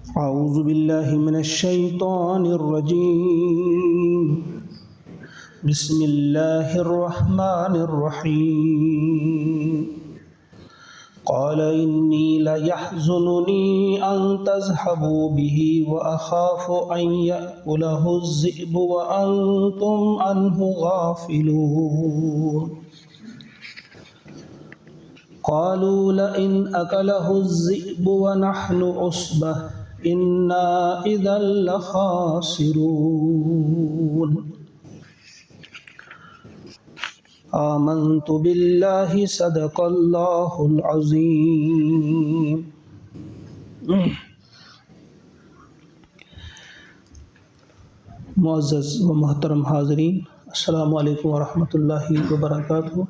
أعوذ بالله من الشيطان الرجيم. بسم الله الرحمن الرحيم. قال إني ليحزنني أن تذهبوا به وأخاف أن يأكله الذئب وأنتم عنه غافلون. قالوا لئن أكله الذئب ونحن عصبة إنا إذا لخاسرون. آمنت بالله صدق الله العظيم. معزز و محترم حاضرین، السلام علیکم ورحمۃ اللہ وبرکاتہ.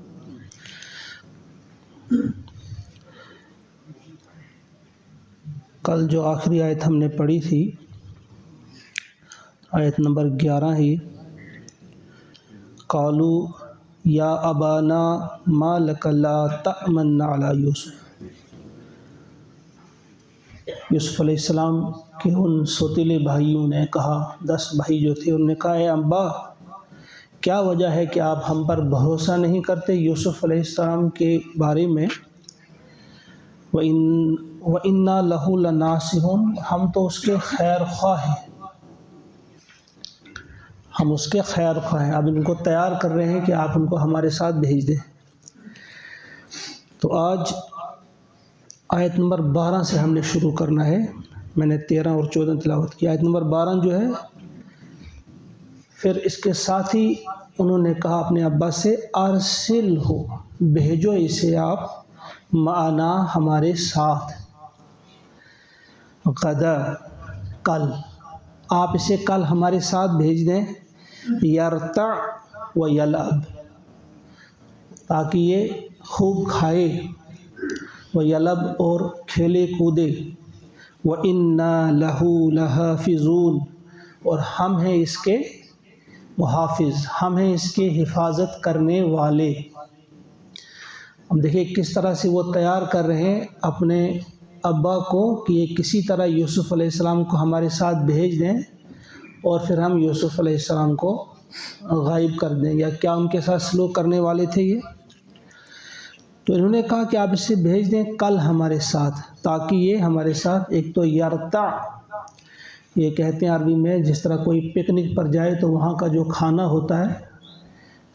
کل جو آخری آیت ہم نے پڑھی تھی، آیت نمبر 11 ہی، قالوا یا ابانا ما لک لا تأمنا علی یوسف. یوسف علیہ السلام کے ان سوتیلے بھائیوں نے کہا، 10 بھائی جو تھے، انہوں نے کہا، اے ابا، کیا وجہ ہے کہ آپ ہم پر بھروسہ نہیں کرتے یوسف علیہ السلام کے بارے میں؟ وَإِنَّا لَهُ لَنَاصِحُونَ، ہم تو اس کے خیر خواہ ہیں، ہم اس کے خیر خواہ ہیں. اب ان کو تیار کر رہے ہیں کہ آپ ان کو ہمارے ساتھ بھیج دیں. تو آج آیت نمبر 12 سے ہم نے شروع کرنا ہے. میں نے 13 اور 14 تلاوت کی. آیت نمبر 12 جو ہے، پھر اس کے ساتھ ہی انہوں نے کہا اپنے ابا سے، ارسل ہو، بھیجو اسے آپ، معنا، ہمارے ساتھ، غدا، کل، آپ اسے کل ہمارے ساتھ بھیج دیں، یرتع و یلعب، تاکہ یہ خوب کھائے، و یلعب، اور کھیلے کودے، وَإِنَّا لَهُ لَحَافِظُونَ، اور ہم ہیں اس کے محافظ، ہم ہیں اس کے حفاظت کرنے والے. اب دیکھیں کس طرح سے وہ تیار کر رہے ہیں اپنے ابا کو کہ یہ کسی طرح یوسف علیہ السلام کو ہمارے ساتھ بھیج دیں اور پھر ہم یوسف علیہ السلام کو غائب کر دیں، یا کیا ان کے ساتھ سلوک کرنے والے تھے یہ. تو انہوں نے کہا کہ آپ اسے بھیج دیں کل ہمارے ساتھ، تاکہ یہ ہمارے ساتھ، ایک تو یرتع، یہ کہتے ہیں عربی میں، جس طرح کوئی پکنک پر جائے تو وہاں کا جو کھانا ہوتا ہے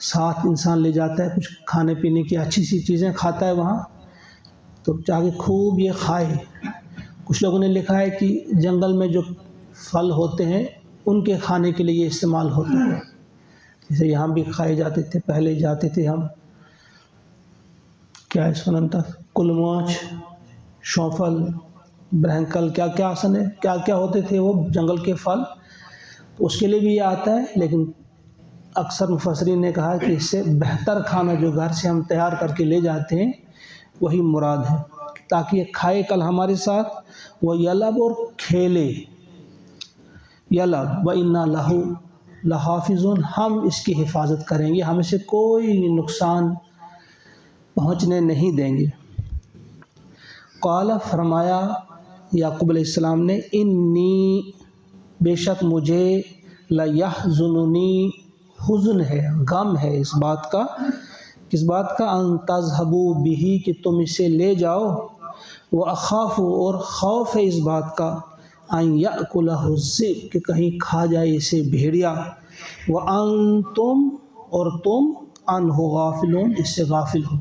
ساتھ انسان لے جاتا ہے، کچھ کھانے پینے کی اچھی سی چیزیں کھاتا ہے وہاں، تو چاہے خوب یہ کھائے. کچھ لوگوں نے لکھا ہے کہ جنگل میں جو پھل ہوتے ہیں ان کے کھانے کے لیے یہ استعمال ہوتا ہے. جیسے یہاں بھی کھائے جاتے تھے، پہلے جاتے تھے ہم، کیا اس کا نام تھا، کلموچ، شوفل، برہنکل، کیا کیا ہوتے تھے وہ جنگل کے پھل، تو اس کے لیے بھی یہ آتا ہے. لیکن اکثر مفسرین نے کہا کہ اس سے بہتر کھانا جو گھر سے ہم تیار کر کے لے جاتے ہیں وہی مراد ہے، تاکہ یہ کھائے کل ہمارے ساتھ، وہ یلعب، اور کھیلے، یلعب، وَإِنَّا لَهُ لَحَافِظُونَ، ہم اس کی حفاظت کریں گے، ہم اسے کوئی نقصان پہنچنے نہیں دیں گے. قال، فرمایا یعقوب علیہ السلام نے، انی، بے شک مجھے، لیحزننی، حزن ہے، غم ہے اس بات کا، کس بات کا، ان تذهبوا به، کہ تم اسے لے جاؤ، واخاف، اور خوف ہے اس بات کا، ان یأکلہ الذئب، کہ کہیں کھا جائے اسے بھیڑیا، وانتم، اور تم، عنہ غافلون، اس سے غافل ہو،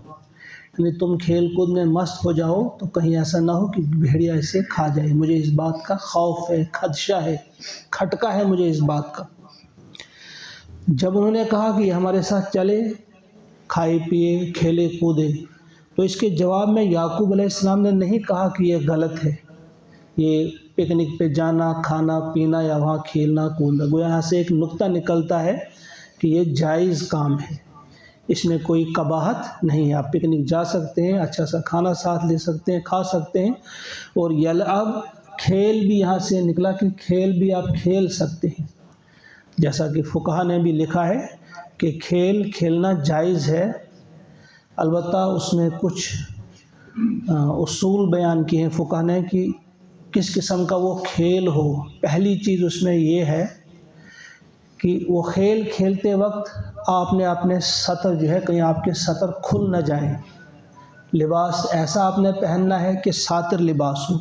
یعنی تم کھیل کود میں مست ہو جاؤ تو کہیں ایسا نہ ہو کہ بھیڑیا اسے کھا جائے. مجھے اس بات کا خوف ہے، خدشہ ہے، کھٹکا ہے مجھے اس بات کا. جب انہوں نے کہا کہ یہ ہمارے ساتھ چلے، کھائے پیے، کھیلے کودے، تو اس کے جواب میں یعقوب علیہ السلام نے نہیں کہا کہ یہ غلط ہے، یہ پکنک پہ جانا، کھانا پینا، یا وہاں کھیلنا کودنا. گویا یہاں سے ایک نقطہ نکلتا ہے کہ یہ جائز کام ہے، اس میں کوئی قباحت نہیں ہے. آپ پکنک جا سکتے ہیں، اچھا سا کھانا ساتھ لے سکتے ہیں، کھا سکتے ہیں. اور یلعب، کھیل بھی یہاں سے نکلا کہ کھیل بھی آپ کھیل سکتے ہیں، جیسا کہ فقہا نے بھی لکھا ہے کہ کھیل کھیلنا جائز ہے. البتہ اس میں کچھ اصول بیان کیے ہیں فقہا نے کہ کس قسم کا وہ کھیل ہو، پہلی چیز اس میں یہ ہے کہ وہ کھیل کھیلتے وقت آپ نے اپنے سطر جو ہے کہیں آپ کے سطر کھل نہ جائیں، لباس ایسا آپ نے پہننا ہے کہ ساتر لباس ہو۔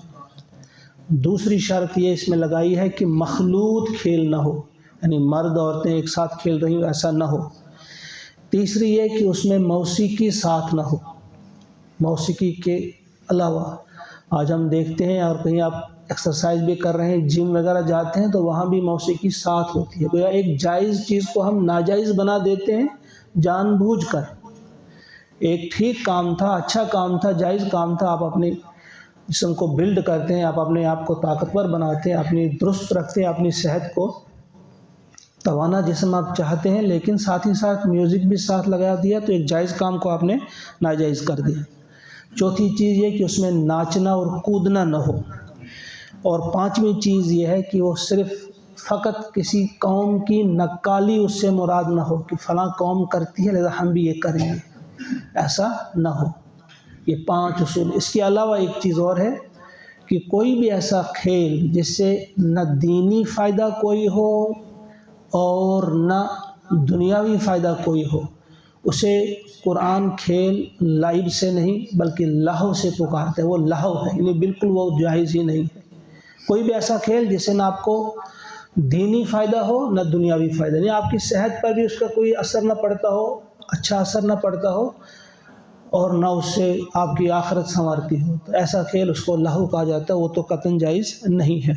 دوسری شرط یہ اس میں لگائی ہے کہ مخلوط کھیل نہ ہو، یعنی مرد عورتیں ایک ساتھ کھیل رہی ہوں ایسا نہ ہو۔ تیسری یہ کہ اس میں موسیقی ساتھ نہ ہو، موسیقی کے علاوہ آج ہم دیکھتے ہیں اور کہیں آپ ایکسرسائز بھی کر رہے ہیں، جم وغیرہ جاتے ہیں تو وہاں بھی موسیقی ساتھ ہوتی ہے، گویا ایک جائز چیز کو ہم ناجائز بنا دیتے ہیں جان بوجھ کر۔ ایک ٹھیک کام تھا، اچھا کام تھا، جائز کام تھا، آپ اپنے جسم کو بلڈ کرتے ہیں، آپ اپنے آپ کو طاقتور بناتے ہیں، اپنی درست رکھتے ہیں اپنی صحت کو، توانا جسم آپ چاہتے ہیں، لیکن ساتھ ہی ساتھ میوزک بھی ساتھ لگا دیا تو ایک جائز کام کو آپ نے ناجائز کر دیا۔ چوتھی چیز یہ کہ اس میں ناچنا اور کودنا نہ ہو، اور پانچویں چیز یہ ہے کہ وہ صرف فقط کسی قوم کی نقالی اس سے مراد نہ ہو کہ فلاں قوم کرتی ہے لہذا ہم بھی یہ کریں گے، ایسا نہ ہو۔ یہ 5 اصول۔ اس کے علاوہ ایک چیز اور ہے کہ کوئی بھی ایسا کھیل جس سے نہ دینی فائدہ کوئی ہو اور نہ دنیاوی فائدہ کوئی ہو، اسے قرآن کھیل لائب سے نہیں بلکہ لہو سے پکارتے ہیں، وہ لہو ہے، یعنی بالکل وہ جائز ہی نہیں ہے۔ کوئی بھی ایسا کھیل جس سے نہ آپ کو دینی فائدہ ہو نہ دنیاوی فائدہ، یعنی آپ کی صحت پر بھی اس کا کوئی اثر نہ پڑتا ہو، اچھا اثر نہ پڑتا ہو، اور نہ اس سے آپ کی آخرت سنوارتی ہو، تو ایسا کھیل اس کو لہو کہا جاتا ہے، وہ تو قطعاً جائز نہیں ہے۔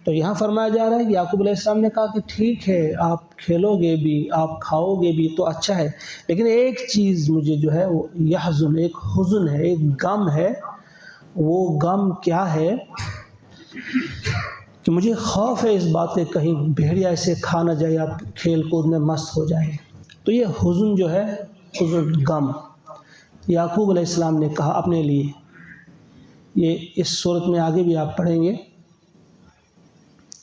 تو یہاں فرمایا جا رہا ہے کہ یعقوب علیہ السلام نے کہا کہ ٹھیک ہے آپ کھیلو گے بھی، آپ کھاؤ گے بھی تو اچھا ہے، لیکن ایک چیز مجھے جو ہے وہ یحزن، ایک حزن ہے، ایک غم ہے۔ وہ غم کیا ہے کہ مجھے خوف ہے اس بات کے کہیں بھیڑیا اسے کھا نہ جائے، آپ کھیل کود میں مست ہو جائیں۔ تو یہ حزن جو ہے، حزن، غم، یعقوب علیہ السلام نے کہا اپنے لیے۔ یہ اس صورت میں آگے بھی آپ پڑھیں گے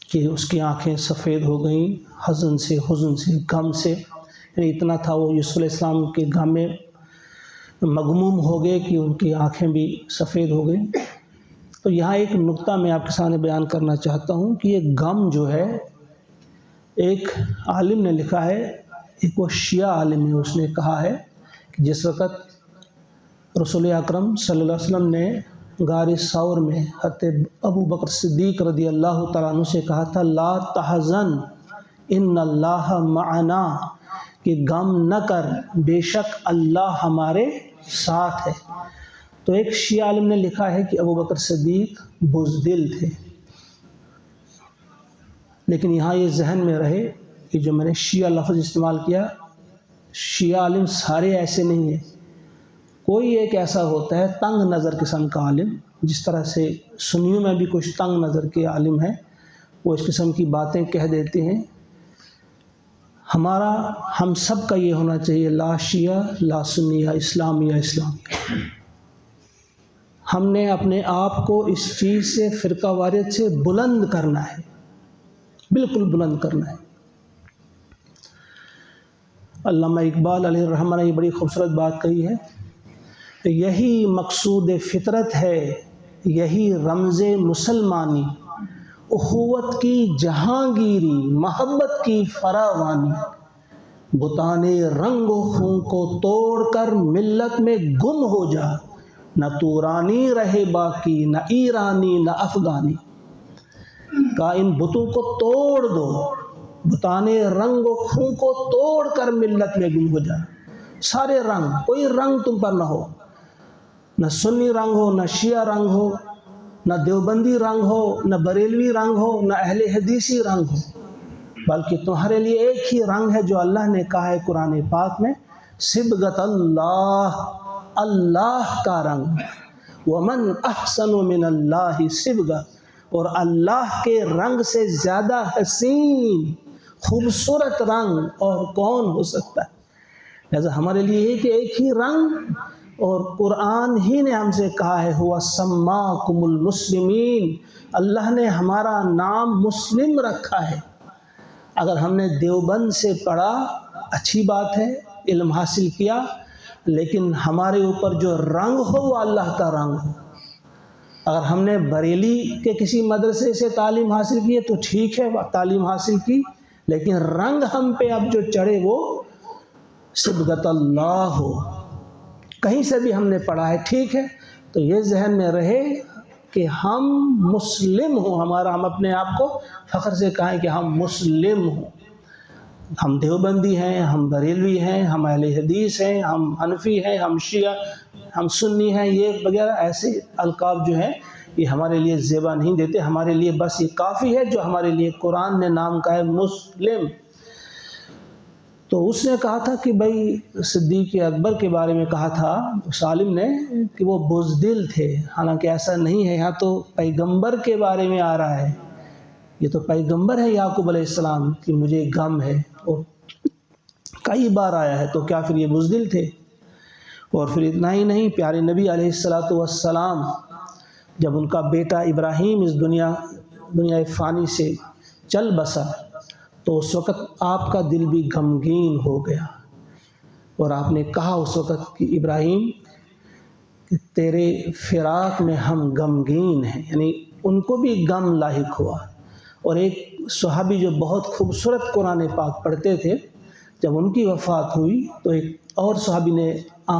کہ اس کی آنکھیں سفید ہو گئیں حزن سے، حزن سے، غم سے، یعنی اتنا تھا وہ یوسف علیہ السلام کے غم میں مغموم ہو گئے کہ ان کی آنکھیں بھی سفید ہو گئیں۔ تو یہاں ایک نقطہ میں آپ کے سامنے بیان کرنا چاہتا ہوں کہ یہ غم جو ہے، ایک عالم نے لکھا ہے، ایک وہ شیعہ عالم ہے، اس نے کہا ہے کہ جس وقت رسول اکرم صلی اللہ علیہ وسلم نے غار ثور میں حضرت ابو بکر صدیق رضی اللہ تعالیٰ عنہ سے کہا تھا لا تحزن ان اللہ معنا، کہ غم نہ کر بے شک اللہ ہمارے ساتھ ہے، تو ایک شیعہ عالم نے لکھا ہے کہ ابو بکر صدیق بزدل تھے۔ لیکن یہاں یہ ذہن میں رہے کہ جو میں نے شیعہ لفظ استعمال کیا، شیعہ عالم سارے ایسے نہیں ہیں، کوئی ایک ایسا ہوتا ہے تنگ نظر قسم کا عالم، جس طرح سے سنیوں میں بھی کچھ تنگ نظر کے عالم ہیں، وہ اس قسم کی باتیں کہہ دیتے ہیں۔ ہم سب کا یہ ہونا چاہیے لا شیعہ لا سنیہ، اسلامیہ اسلامیہ۔ ہم نے اپنے آپ کو اس چیز سے، فرقہ واریت سے بلند کرنا ہے، بالکل بلند کرنا ہے۔ علامہ اقبال علیہ الرحمہ نے یہ بڑی خوبصورت بات کہی ہے، یہی مقصود فطرت ہے، یہی رمز مسلمانی، اخوت کی جہانگیری، محبت کی فراوانی، بتانے رنگ و خون کو توڑ کر ملت میں گم ہو جا، نہ تورانی رہے باقی، نہ ایرانی نہ افغانی۔ کہا ان بتوں کو توڑ دو، بتانے رنگ و خون کو توڑ کر ملت میں گم ہو جا، سارے رنگ، کوئی رنگ تم پر نہ ہو، نہ سنی رنگ ہو، نہ شیعہ رنگ ہو، نہ دیوبندی رنگ ہو، نہ بریلوی رنگ ہو، نہ اہل حدیثی رنگ ہو، بلکہ تمہارے لیے ایک ہی رنگ ہے جو اللہ نے کہا ہے قرآن پاک میں، صبغت اللہ، اللہ کا رنگ، ومن احسن من اللہ صبغہ، اور اللہ کے رنگ سے زیادہ حسین خوبصورت رنگ اور کون ہو سکتا ہے۔ لہذا ہمارے لیے یہ کہ ایک ہی رنگ، اور قرآن ہی نے ہم سے کہا ہے ہوا سماکم المسلمین، اللہ نے ہمارا نام مسلم رکھا ہے۔ اگر ہم نے دیوبند سے پڑھا اچھی بات ہے، علم حاصل کیا، لیکن ہمارے اوپر جو رنگ ہو وہ اللہ کا رنگ ہو۔ اگر ہم نے بریلی کے کسی مدرسے سے تعلیم حاصل کی ہے تو ٹھیک ہے، تعلیم حاصل کی، لیکن رنگ ہم پہ اب جو چڑھے وہ صبغت اللہ ہو، کہیں سے بھی ہم نے پڑھا ہے ٹھیک ہے، تو یہ ذہن میں رہے کہ ہم مسلم ہوں، ہم اپنے آپ کو فخر سے کہیں کہ ہم مسلم ہوں، ہم دیوبندی ہیں، ہم بریلوی ہیں، ہم اہل حدیث ہیں، ہم حنفی ہیں، ہم شیعہ، ہم سنی ہیں، یہ وغیرہ ایسے القاب جو ہیں یہ ہمارے لیے زیبا نہیں دیتے، ہمارے لیے بس یہ کافی ہے جو ہمارے لیے قرآن نے نام کا ہے مسلم۔ تو اس نے کہا تھا کہ بھائی صدیق اکبر کے بارے میں کہا تھا سالم نے کہ وہ بزدل تھے، حالانکہ ایسا نہیں ہے، یہاں تو پیغمبر کے بارے میں آ رہا ہے، یہ تو پیغمبر ہے یعقوب علیہ السلام کہ مجھے غم ہے، اور کئی بار آیا ہے، تو کیا پھر یہ بزدل تھے؟ اور پھر اتنا ہی نہیں، پیارے نبی علیہ السلام جب ان کا بیٹا ابراہیم اس دنیا فانی سے چل بسا تو اس وقت آپ کا دل بھی غمگین ہو گیا، اور آپ نے کہا اس وقت کہ ابراہیم کہ تیرے فراق میں ہم غمگین ہیں، یعنی ان کو بھی غم لاحق ہوا۔ اور ایک صحابی جو بہت خوبصورت قرآن پاک پڑھتے تھے، جب ان کی وفات ہوئی تو ایک اور صحابی نے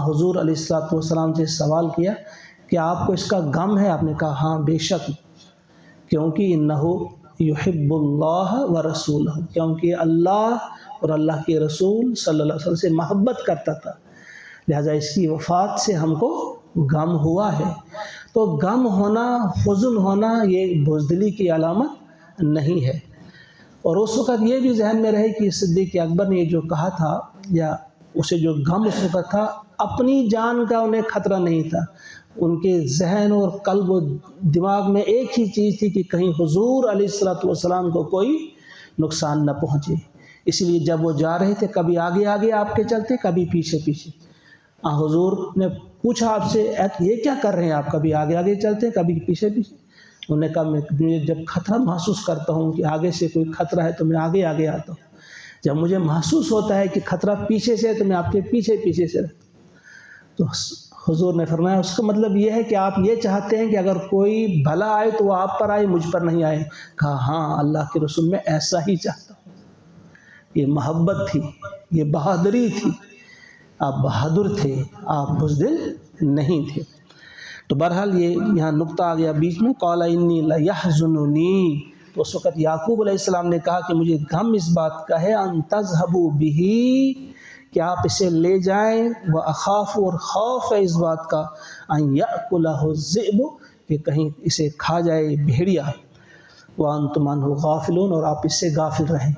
حضور علیہ السلام سے سوال کیا کہ آپ کو اس کا غم ہے؟ آپ نے کہا ہاں بے شک، کیونکہ انہو یحب اللہ ورسولہ، کیونکہ اللہ اور اللہ کے رسول صلی اللہ علیہ وسلم سے محبت کرتا تھا، لہذا اس کی وفات سے ہم کو غم ہوا ہے۔ تو غم ہونا، حزن ہونا یہ بزدلی کی علامت نہیں ہے۔ اور اس وقت یہ بھی ذہن میں رہے کہ صدیق اکبر نے یہ جو کہا تھا، یا اسے جو غم اس وقت تھا، اپنی جان کا انہیں خطرہ نہیں تھا، ان کے ذہن اور قلب و دماغ میں ایک ہی چیز تھی کہ کہیں حضور علیہ السلام کو کوئی نقصان نہ پہنچے، اس لیے جب وہ جا رہے تھے کبھی آگے آگے آپ کے چلتے، کبھی پیچھے پیچھے۔ حضور نے پوچھا آپ سے یہ کیا کر رہے ہیں آپ، کبھی آگے آگے چلتے ہیں کبھی پیچھے پیچھے؟ انہوں نے کہا میں جب خطرہ محسوس کرتا ہوں کہ آگے سے کوئی خطرہ ہے تو میں آگے آگے آتا ہوں، جب مجھے محسوس ہوتا ہے کہ خطرہ پیچھے سے ہے تو میں آپ کے پیچھے پیچھے سے رہتا ہوں۔ تو حضور نے فرمایا اس کا مطلب یہ ہے کہ آپ یہ چاہتے ہیں کہ اگر کوئی بھلا آئے تو وہ آپ پر آئے، مجھ پر نہیں آئے؟ کہا ہاں اللہ کے رسول میں ایسا ہی چاہتا ہوں۔ یہ محبت تھی، یہ بہادری تھی، آپ بہادر تھے، آپ بزدل نہیں تھے۔ تو بہرحال یہ یہاں نقطہ آ گیا بیچ میں، قال انی لیحزننی، تو اس وقت یعقوب علیہ السلام نے کہا کہ مجھے غم اس بات کا ہے، ان تذهبوا به، کہ آپ اسے لے جائیں، واخاف، اور خوف ہے اس بات کا، ان یاکلہ الذئب، کہ کہیں اسے کھا جائے بھیڑیا، وانتم عنہ غافلون، اور آپ اس سے غافل رہیں۔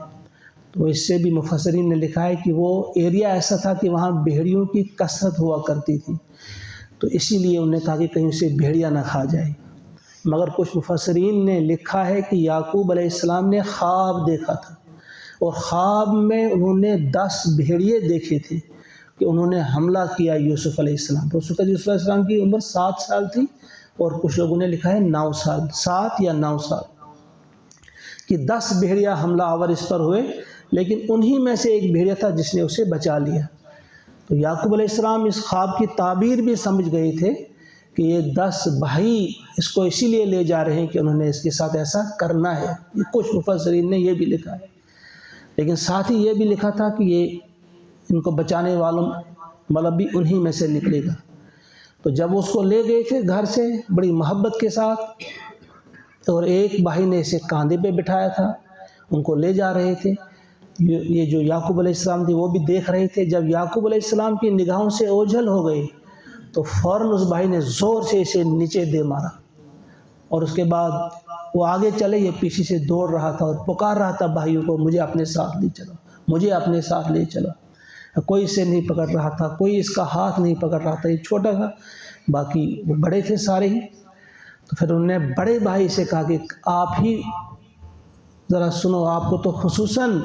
تو اس سے بھی مفسرین نے لکھا ہے کہ وہ ایریا ایسا تھا کہ وہاں بھیڑیوں کی کثرت ہوا کرتی تھی، تو اسی لیے انہوں نے کہا کہ کہیں اسے بھیڑیا نہ کھا جائے۔ مگر کچھ مفسرین نے لکھا ہے کہ یعقوب علیہ السلام نے خواب دیکھا تھا، اور خواب میں انہوں نے 10 بھیڑیے دیکھے تھے کہ انہوں نے حملہ کیا یوسف علیہ السلام پر۔ اس وقت یوسف علیہ السلام کی عمر 7 سال تھی، اور کچھ لوگوں نے لکھا ہے 9 سال، 7 یا 9 سال، کہ 10 بھیڑیا حملہ آور اس پر ہوئے، لیکن انہی میں سے ایک بھیڑیا تھا جس نے اسے بچا لیا۔ تو یعقوب علیہ السلام اس خواب کی تعبیر بھی سمجھ گئے تھے کہ یہ 10 بھائی اس کو اسی لیے لے جا رہے ہیں کہ انہوں نے اس کے ساتھ ایسا کرنا ہے، یہ کچھ مفسرین نے یہ بھی لکھا ہے۔ لیکن ساتھ ہی یہ بھی لکھا تھا کہ یہ ان کو بچانے والوں مطلب بھی انہی میں سے نکلے گا۔ تو جب اس کو لے گئے تھے گھر سے بڑی محبت کے ساتھ، اور ایک بھائی نے اسے کاندھے پہ بٹھایا تھا، ان کو لے جا رہے تھے، یہ جو یعقوب علیہ السلام تھے وہ بھی دیکھ رہے تھے۔ جب یعقوب علیہ السلام کی نگاہوں سے اوجھل ہو گئے تو فوراً اس بھائی نے زور سے اسے نیچے دے مارا، اور اس کے بعد وہ آگے چلے، یہ پیچھے سے دوڑ رہا تھا اور پکار رہا تھا بھائیوں کو، مجھے اپنے ساتھ لے چلو، مجھے اپنے ساتھ لے چلو۔ کوئی اسے نہیں پکڑ رہا تھا، کوئی اس کا ہاتھ نہیں پکڑ رہا تھا، یہ چھوٹا تھا، باقی وہ بڑے تھے سارے ہی۔ تو پھر انہوں نے بڑے بھائی سے کہا کہ آپ ہی ذرا سنو، آپ کو تو خصوصاً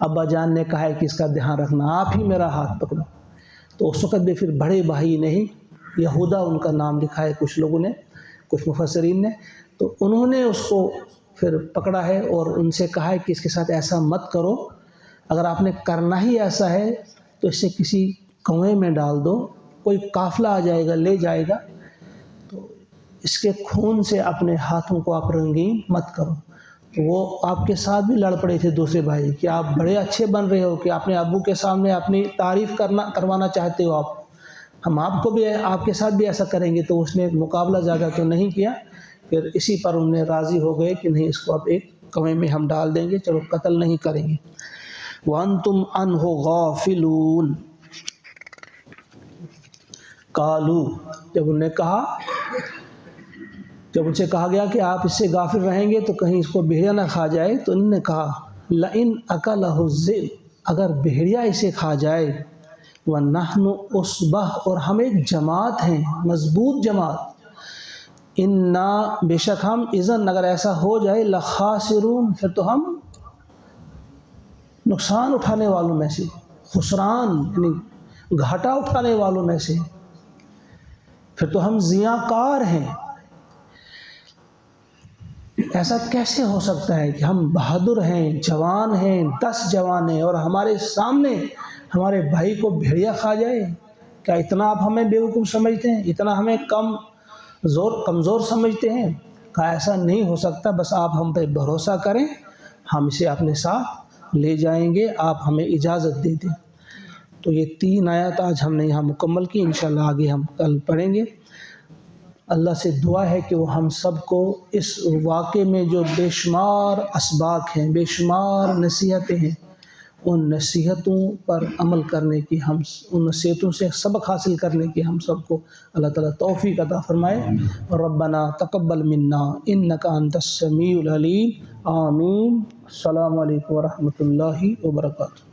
ابا جان نے کہا ہے کہ اس کا دھیان رکھنا، آپ ہی میرا ہاتھ پکڑو۔ تو اس وقت بھی پھر بڑے بھائی نے ہی، یہودا ان کا نام لکھا ہے کچھ لوگوں نے، کچھ مفسرین نے، تو انہوں نے اس کو پھر پکڑا ہے اور ان سے کہا ہے کہ اس کے ساتھ ایسا مت کرو، اگر آپ نے کرنا ہی ایسا ہے تو اسے کسی کنویں میں ڈال دو، کوئی قافلہ آ جائے گا لے جائے گا۔ تو اس کے خون سے اپنے ہاتھوں کو آپ رنگین مت کرو۔ وہ آپ کے ساتھ بھی لڑ پڑے تھے دوسرے بھائی کہ آپ بڑے اچھے بن رہے ہو، کہ اپنے ابو کے سامنے اپنی تعریف کروانا چاہتے ہو آپ، ہم آپ کو بھی آپ کے ساتھ بھی ایسا کریں گے۔ تو اس نے مقابلہ زیادہ تو نہیں کیا، پھر اسی پر انہیں راضی ہو گئے کہ نہیں، اس کو اب ایک کنویں میں ہم ڈال دیں گے، چلو قتل نہیں کریں گے۔ وَأَنْتُمْ عَنْهُ غَافِلُونَ قَالُوا، جب ان سے کہا گیا کہ آپ اس سے غافل رہیں گے تو کہیں اس کو بھیڑیا نہ کھا جائے، تو انہوں نے کہا لَإِنْ أَكَلَهُ الذِّئْبُ، اگر بھیڑیا اسے کھا جائے، وَنَحْنُ عُصْبَةٌ، اور ہم ایک جماعت ہیں، مضبوط جماعت، اِنَّا، بے شک ہم، اذن، اگر ایسا ہو جائے، لَخَاسِرُونَ، پھر تو ہم نقصان اٹھانے والوں میں سے، خسران یعنی گھاٹا اٹھانے والوں میں سے، پھر تو ہم زیاں کار ہیں۔ ایسا کیسے ہو سکتا ہے کہ ہم بہادر ہیں، جوان ہیں، 10 جوان ہیں، اور ہمارے سامنے ہمارے بھائی کو بھیڑیا کھا جائے؟ کیا اتنا آپ ہمیں بیوقوف سمجھتے ہیں؟ اتنا ہمیں کمزور سمجھتے ہیں؟ کہا ایسا نہیں ہو سکتا، بس آپ ہم پہ بھروسہ کریں، ہم اسے اپنے ساتھ لے جائیں گے، آپ ہمیں اجازت دے دیں۔ تو یہ 3 آیات آج ہم نے یہاں مکمل کی، انشاءاللہ آگے ہم کل پڑھیں گے۔ اللہ سے دعا ہے کہ وہ ہم سب کو اس واقعے میں جو بے شمار اسباق ہیں، بے شمار نصیحتیں ہیں، ان نصیحتوں پر عمل کرنے کی، ان نصیحتوں سے سبق حاصل کرنے کی ہم سب کو اللہ تعالیٰ توفیق عطا فرمائے۔ ربنا تقبل منا انک انت السمیع العلیم، آمین۔ السلام علیکم ورحمۃ اللہ وبرکاتہ۔